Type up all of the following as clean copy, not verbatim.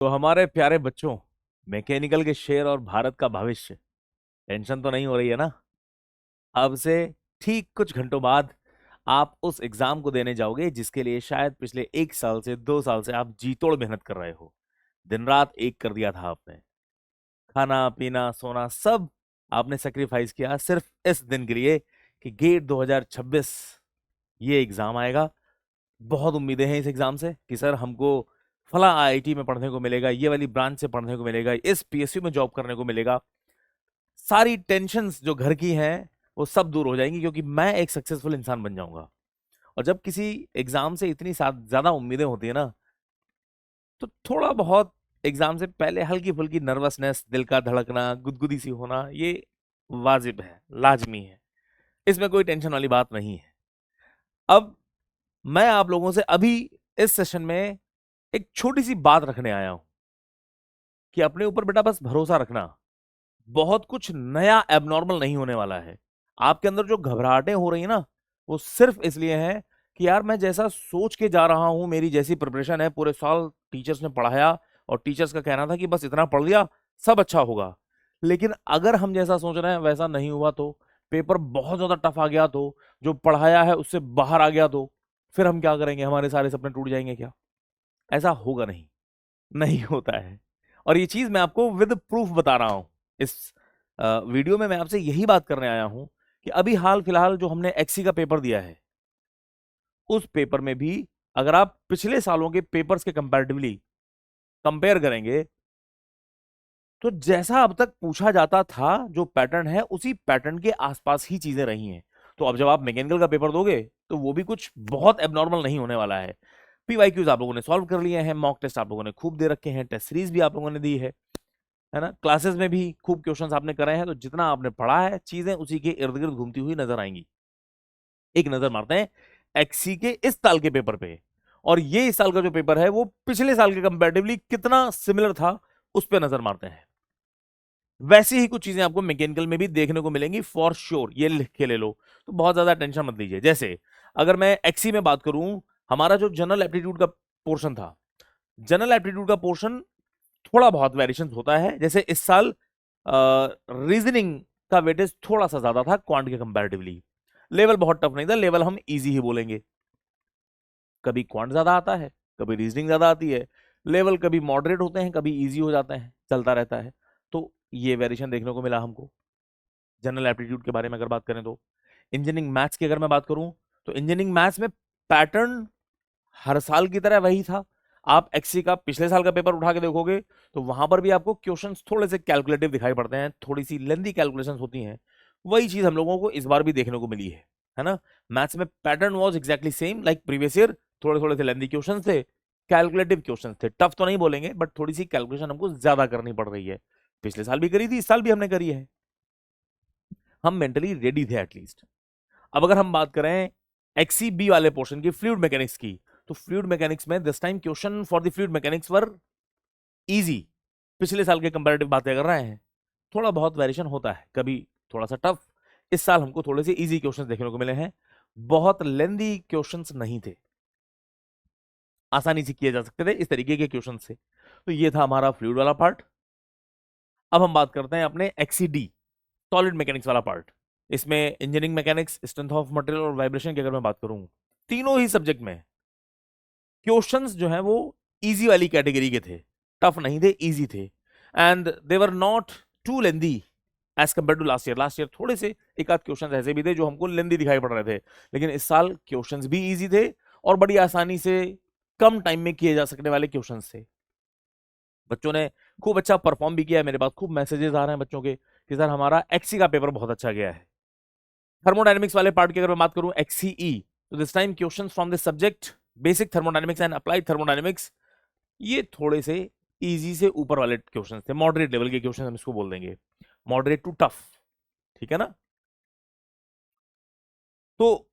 तो हमारे प्यारे बच्चों, मैकेनिकल के शेर और भारत का भविष्य, टेंशन तो नहीं हो रही है ना? अब से ठीक कुछ घंटों बाद आप उस एग्जाम को देने जाओगे जिसके लिए शायद पिछले 1 साल से 2 साल से आप जी तोड़ मेहनत कर रहे हो। दिन रात एक कर दिया था आपने। खाना पीना सोना सब आपने सेक्रीफाइस किया सिर्फ इस दिन के लिए कि गेट 2026 ये एग्जाम आएगा। बहुत उम्मीदें हैं इस एग्जाम से कि सर हमको फला आईआईटी में पढ़ने को मिलेगा, ये वाली ब्रांच से पढ़ने को मिलेगा, इस पीएसयू में जॉब करने को मिलेगा। सारी टेंशन्स जो घर की हैं वो सब दूर हो जाएंगी क्योंकि मैं एक सक्सेसफुल इंसान बन जाऊंगा। और जब किसी एग्जाम से इतनी ज्यादा उम्मीदें होती है ना, तो थोड़ा बहुत एग्जाम से पहले हल्की फुल्की नर्वसनेस, दिल का धड़कना, गुदगुदी सी होना, ये वाजिब है, लाजमी है। इसमें कोई टेंशन वाली बात नहीं है। अब मैं आप लोगों से अभी इस सेशन में एक छोटी सी बात रखने आया हूं कि अपने ऊपर बेटा बस भरोसा रखना। बहुत कुछ नया एबनॉर्मल नहीं होने वाला है। आपके अंदर जो घबराहटें हो रही है ना, वो सिर्फ इसलिए है कि यार मैं जैसा सोच के जा रहा हूं, मेरी जैसी प्रिपरेशन है, पूरे साल टीचर्स ने पढ़ाया और टीचर्स का कहना था कि बस इतना पढ़ लिया सब अच्छा होगा। लेकिन अगर हम जैसा सोच रहे हैं वैसा नहीं हुआ तो, पेपर बहुत ज्यादा टफ आ गया तो, जो पढ़ाया है उससे बाहर आ गया तो, फिर हम क्या करेंगे? हमारे सारे सपने टूट जाएंगे क्या? ऐसा होगा नहीं, नहीं होता है। और ये चीज मैं आपको विद प्रूफ बता रहा हूं। इस वीडियो में मैं आपसे यही बात करने आया हूं कि अभी हाल फिलहाल जो हमने एक्सी का पेपर दिया है, उस पेपर में भी अगर आप पिछले सालों के पेपर्स के कंपैरेटिवली कंपेयर करेंगे, तो जैसा अब तक पूछा जाता था जो पैटर्न है उसी पैटर्न के आसपास ही चीजें रही हैं। तो अब जब आप मैकेनिकल का पेपर दोगे तो वो भी कुछ बहुत एबनॉर्मल नहीं होने वाला है। पीवाईक्यूज आप लोगों ने सॉल्व कर लिए हैं, मॉक टेस्ट आप लोगों ने खूब दे रखे हैं, टेस्ट सीरीज भी आप लोगों ने दी है ना? क्लासेस में भी खूब क्वेश्चंस आपने करे हैं, तो जितना आपने पढ़ा है चीजें उसी के इर्द गिर्द घूमती हुई नजर आएंगी। एक नजर मारते हैं एक्सी के इस साल के पेपर पे, और ये इस साल का जो पेपर है वो पिछले साल के कंपैरेटिवली कितना सिमिलर था उस पर नजर मारते हैं। वैसी ही कुछ चीजें आपको मैकेनिकल में भी देखने को मिलेंगी फॉर श्योर, ये लिख के ले लो। तो बहुत ज्यादा टेंशन मत लीजिए। जैसे अगर मैं एक्सी में बात करूं, हमारा जो जनरल एप्टीट्यूड का पोर्शन था, जनरल एप्टीट्यूड का पोर्शन थोड़ा बहुत वेरिएशन होता है। जैसे इस साल रीजनिंग का वेटेज थोड़ा सा ज्यादा था क्वांट के कंपैरेटिवली। लेवल बहुत टफ नहीं था, लेवल हम इजी ही बोलेंगे। कभी क्वांट ज्यादा आता है, कभी रीजनिंग ज्यादा आती है। लेवल कभी मॉडरेट होते हैं, कभी इजी हो जाते हैं, चलता रहता है। तो ये वेरिएशन देखने को मिला हमको जनरल एप्टीट्यूड के बारे में अगर बात करें तो। इंजीनियरिंग मैथ्स की अगर मैं बात करूं, तो इंजीनियरिंग मैथ्स में पैटर्न हर साल की तरह वही था। आप एक्सी का पिछले साल का पेपर उठा के देखोगे तो वहां पर भी आपको क्वेश्चंस थोड़े से कैलकुलेटिव दिखाई पड़ते हैं, थोड़ी सी लेंदी कैलकुलेशंस होती हैं। वही चीज हम लोगों को इस बार भी देखने को मिली है ना? मैथ्स में pattern was exactly same like previous year. थोड़े थोड़े से लेंदी क्वेश्चन थे, कैलकुलेटिव क्वेश्चन थे। टफ तो नहीं बोलेंगे, बट थोड़ी सी कैलकुलेशन हमको ज्यादा करनी पड़ रही है। पिछले साल भी करी थी, इस साल भी हमने करी है। हम मेंटली रेडी थे एटलीस्ट। अब अगर हम बात करें एक्सीबी वाले पोर्शन की, फ्लूइड मैकेनिक्स की, तो फ्लूइड मैकेनिक्स में this time question for the fluid mechanics were easy. पिछले साल के कंपैरेटिव बातें कर रहे हैं, थोड़ा बहुत वेरिएशन होता है, कभी थोड़ा सा टफ। इस साल हमको थोड़े से इजी क्वेश्चंस देखने को मिले हैं, बहुत लेंदी क्वेश्चंस नहीं थे, आसानी से किए जा सकते थे इस तरीके के क्वेश्चन से। तो ये था हमारा फ्लूइड वाला पार्ट। अब हम बात करते हैं अपने एक्सीडी सॉलिड मैकेनिक्स वाला पार्ट। इसमें engineering mechanics, strength of material और वाइब्रेशन की अगर मैं बात करूं, तीनों ही सब्जेक्ट में क्वेश्चंस जो है वो इजी वाली कैटेगरी के थे, टफ नहीं थे, इजी थे। And they were not too lengthy as compare to last year. Last year थोड़े से एक आध क्वेश्चंस ऐसे भी थे जो हमको लेंदी दिखाई पड़ रहे थे, लेकिन इस साल क्वेश्चंस भी इजी थे और बड़ी आसानी से कम टाइम में किए जा सकने वाले क्वेश्चंस थे। बच्चों ने खूब अच्छा परफॉर्म भी किया है, मेरे पास खूब मैसेजेस आ रहे हैं बच्चों के कि सर हमारा एक्सी का पेपर बहुत अच्छा गया है। थर्मोडायनेमिक्स वाले पार्ट की अगर मैं बात करूं एक्सीई, तो this time questions from this subject basic thermodynamics and applied thermodynamics, ये थोड़े से इजी से ऊपर वाले क्वेश्चंस थे, मॉडरेट लेवल के क्वेश्चन हम इसको बोल देंगे, मॉडरेट टू टफ। ठीक है ना? तो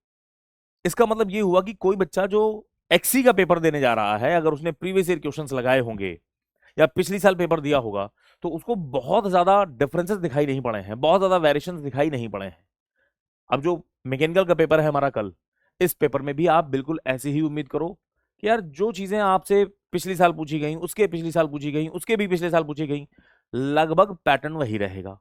इसका मतलब ये हुआ कि कोई बच्चा जो एक्सी का पेपर देने जा रहा है, अगर उसने प्रीवियस ईयर क्वेश्चंस लगाए होंगे या पिछली साल पेपर दिया होगा, तो उसको बहुत ज्यादा डिफरेंसेस दिखाई नहीं पड़े हैं, बहुत ज्यादा वेरिएशंस दिखाई नहीं पड़े हैं। अब जो मैकेनिकल का पेपर है हमारा कल, इस पेपर में भी आप बिल्कुल ऐसी ही उम्मीद करो कि यार जो चीजें आपसे पिछली साल पूछी गई, उसके पिछली साल पूछी गई, उसके भी पिछले साल पूछी गई, लगभग पैटर्न वही रहेगा।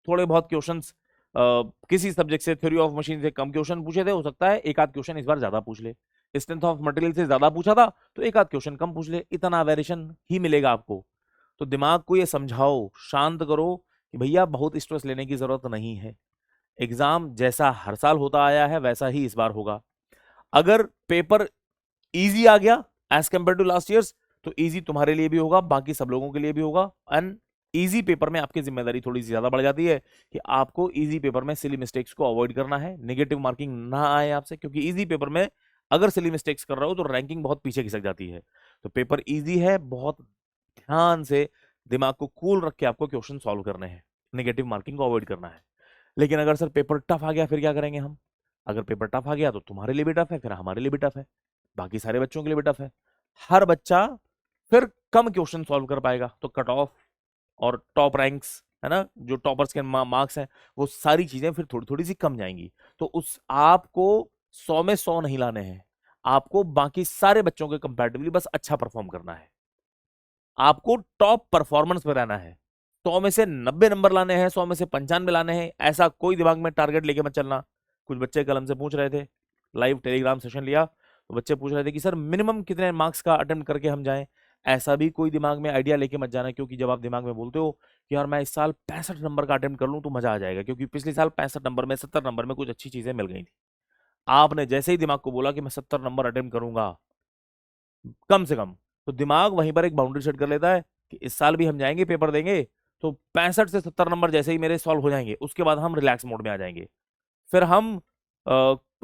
थोड़े बहुत क्वेश्चंस किसी सब्जेक्ट से, थ्योरी ऑफ मशीन से कम क्वेश्चन पूछे थे, हो सकता है एक आध क्वेश्चन इस बार ज्यादा पूछ ले। स्ट्रेंथ ऑफ मटेरियल से ज्यादा पूछा था तो एक आध क्वेश्चन कम पूछ ले, इतना वेरिएशन ही मिलेगा आपको। तो दिमाग को ये समझाओ, शांत करो कि भैया बहुत स्ट्रेस लेने की जरूरत नहीं है। एग्जाम जैसा हर साल होता आया है वैसा ही इस बार होगा। अगर पेपर इजी आ गया as compare to last years, तो इजी तुम्हारे लिए भी होगा, बाकी सब लोगों के लिए भी होगा। एंड इजी पेपर में आपकी जिम्मेदारी थोड़ी सी ज्यादा बढ़ जाती है कि आपको इजी पेपर में सिली मिस्टेक्स को अवॉइड करना है, नेगेटिव मार्किंग ना आए आपसे, क्योंकि इजी पेपर में अगर सिली मिस्टेक्स कर रहे हो तो रैंकिंग बहुत पीछे खिसक जाती है। तो पेपर इजी है, बहुत ध्यान से दिमाग को कूल रख के आपको क्वेश्चन सॉल्व करने हैं, नेगेटिव मार्किंग को अवॉइड करना है। लेकिन अगर सर पेपर टफ आ गया फिर क्या करेंगे हम? अगर पेपर टफ आ गया तो तुम्हारे लिए भी टफ है, फिर हमारे लिए भी टफ है, बाकी सारे बच्चों के लिए भी टफ है। हर बच्चा फिर कम क्वेश्चन सॉल्व कर पाएगा, तो कट ऑफ और टॉप रैंक्स है ना, जो टॉपर्स के मार्क्स हैं, वो सारी चीजें फिर थोड़ी थोड़ी सी कम जाएंगी। तो उस आपको 100 में 100 नहीं लाने हैं, आपको बाकी सारे बच्चों के कंपैरेटिवली बस अच्छा परफॉर्म करना है, आपको टॉप परफॉर्मेंस में रहना है। 100 में से 90 नंबर लाने हैं, 100 में से 95 लाने हैं, ऐसा कोई दिमाग में टारगेट लेके मत चलना। कुछ बच्चे कल हमसे पूछ रहे थे, लाइव टेलीग्राम सेशन लिया तो बच्चे पूछ रहे थे कि सर मिनिमम कितने मार्क्स का अटेम्प्ट करके हम जाएं। ऐसा भी कोई दिमाग में आइडिया लेके मत जाना, क्योंकि जब आप दिमाग में बोलते हो कि यार मैं इस साल 65 नंबर का अटेम्प्ट कर लूं तो मजा आ जाएगा, क्योंकि पिछले साल 65 नंबर में 70 नंबर में कुछ अच्छी चीजें मिल गई थी। आपने जैसे ही दिमाग को बोला कि मैं 70 नंबर अटेम्प्ट करूंगा कम से कम, तो दिमाग वहीं पर एक बाउंड्री सेट कर लेता है कि इस साल भी हम जाएंगे पेपर देंगे तो 65 से 70 नंबर जैसे ही मेरे सॉल्व हो जाएंगे उसके बाद हम रिलैक्स मोड में आ जाएंगे, फिर हम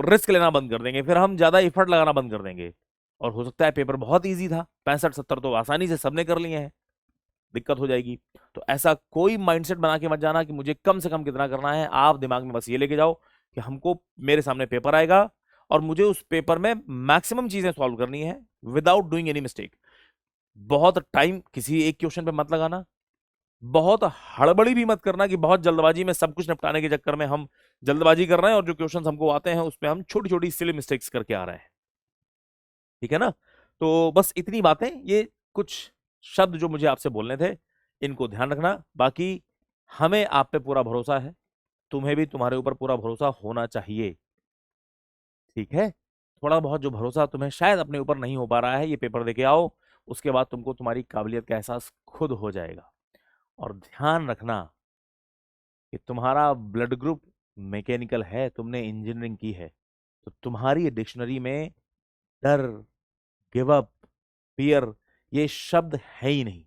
रिस्क लेना बंद कर देंगे, फिर हम ज्यादा एफर्ट लगाना बंद कर देंगे। और हो सकता है पेपर बहुत इजी था, 65-70 तो आसानी से सबने कर लिए हैं, दिक्कत हो जाएगी। तो ऐसा कोई माइंडसेट बना के मत जाना कि मुझे कम से कम कितना करना है। आप दिमाग में बस ये लेके जाओ कि हमको मेरे सामने पेपर आएगा और मुझे उस पेपर में मैक्सिमम चीजें सॉल्व करनी है विदाउट डूइंग एनी मिस्टेक। बहुत टाइम किसी एक क्वेश्चन पे मत लगाना, बहुत हड़बड़ी भी मत करना कि बहुत जल्दबाजी में सब कुछ निपटाने के चक्कर में हम जल्दबाजी कर रहे हैं और जो क्वेश्चंस हमको आते हैं उसमें हम छोटी छोटी सिली मिस्टेक्स करके आ रहे हैं। ठीक है ना? तो बस इतनी बातें, ये कुछ शब्द जो मुझे आपसे बोलने थे, इनको ध्यान रखना। बाकी हमें आप पे पूरा भरोसा है, तुम्हें भी तुम्हारे ऊपर पूरा भरोसा होना चाहिए। ठीक है? थोड़ा बहुत जो भरोसा तुम्हें शायद अपने ऊपर नहीं हो पा रहा है, ये पेपर देके आओ, उसके बाद तुमको तुम्हारी काबिलियत का एहसास खुद हो जाएगा। और ध्यान रखना कि तुम्हारा ब्लड ग्रुप मैकेनिकल है, तुमने इंजीनियरिंग की है, तो तुम्हारी डिक्शनरी में डर, गिव अप, फियर, ये शब्द है ही नहीं।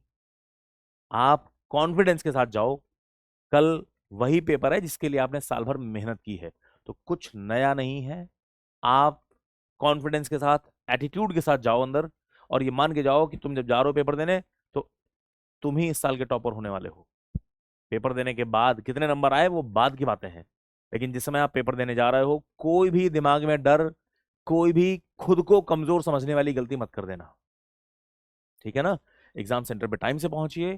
आप कॉन्फिडेंस के साथ जाओ, कल वही पेपर है जिसके लिए आपने साल भर मेहनत की है, तो कुछ नया नहीं है। आप कॉन्फिडेंस के साथ, एटीट्यूड के साथ जाओ अंदर, और ये मान के जाओ कि तुम जब जा रहे हो पेपर देने तो तुम ही इस साल के टॉपर होने वाले हो। पेपर देने के बाद कितने नंबर आए वो बाद की बातें हैं, लेकिन जिस समय आप पेपर देने जा रहे हो कोई भी दिमाग में डर, कोई भी खुद को कमजोर समझने वाली गलती मत कर देना। ठीक है ना? एग्जाम सेंटर पे टाइम से पहुंचिए,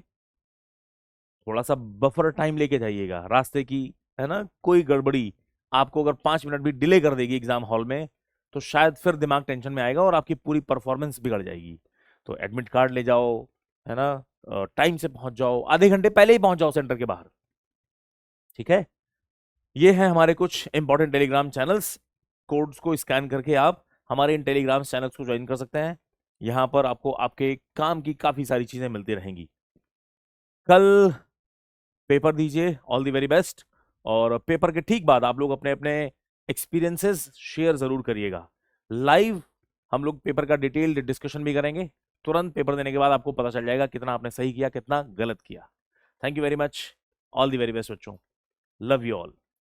थोड़ा सा बफर टाइम लेके जाइएगा रास्ते की, है ना? कोई गड़बड़ी आपको अगर 5 मिनट भी डिले कर देगी एग्जाम हॉल में तो शायद फिर दिमाग टेंशन में आएगा और आपकी पूरी परफॉर्मेंस बिगड़ जाएगी। तो एडमिट कार्ड ले जाओ, है ना? टाइम से पहुंच जाओ, आधे घंटे पहले ही पहुंच जाओ सेंटर के बाहर। ठीक है? ये है हमारे कुछ इंपॉर्टेंट टेलीग्राम चैनल्स, कोड्स को स्कैन करके आप हमारे इन टेलीग्राम चैनल्स को ज्वाइन कर सकते हैं। यहां पर आपको आपके काम की काफी सारी चीजें मिलती रहेंगी। कल पेपर दीजिए, ऑल दी वेरी बेस्ट। और पेपर के ठीक बाद आप लोग अपने अपने एक्सपीरियंसेस शेयर जरूर करिएगा। लाइव हम लोग पेपर का डिटेल्ड डिस्कशन भी करेंगे, तुरंत पेपर देने के बाद आपको पता चल जाएगा कितना आपने सही किया, कितना गलत किया। Thank you very much, all the very best बच्चों, लव यू ऑल।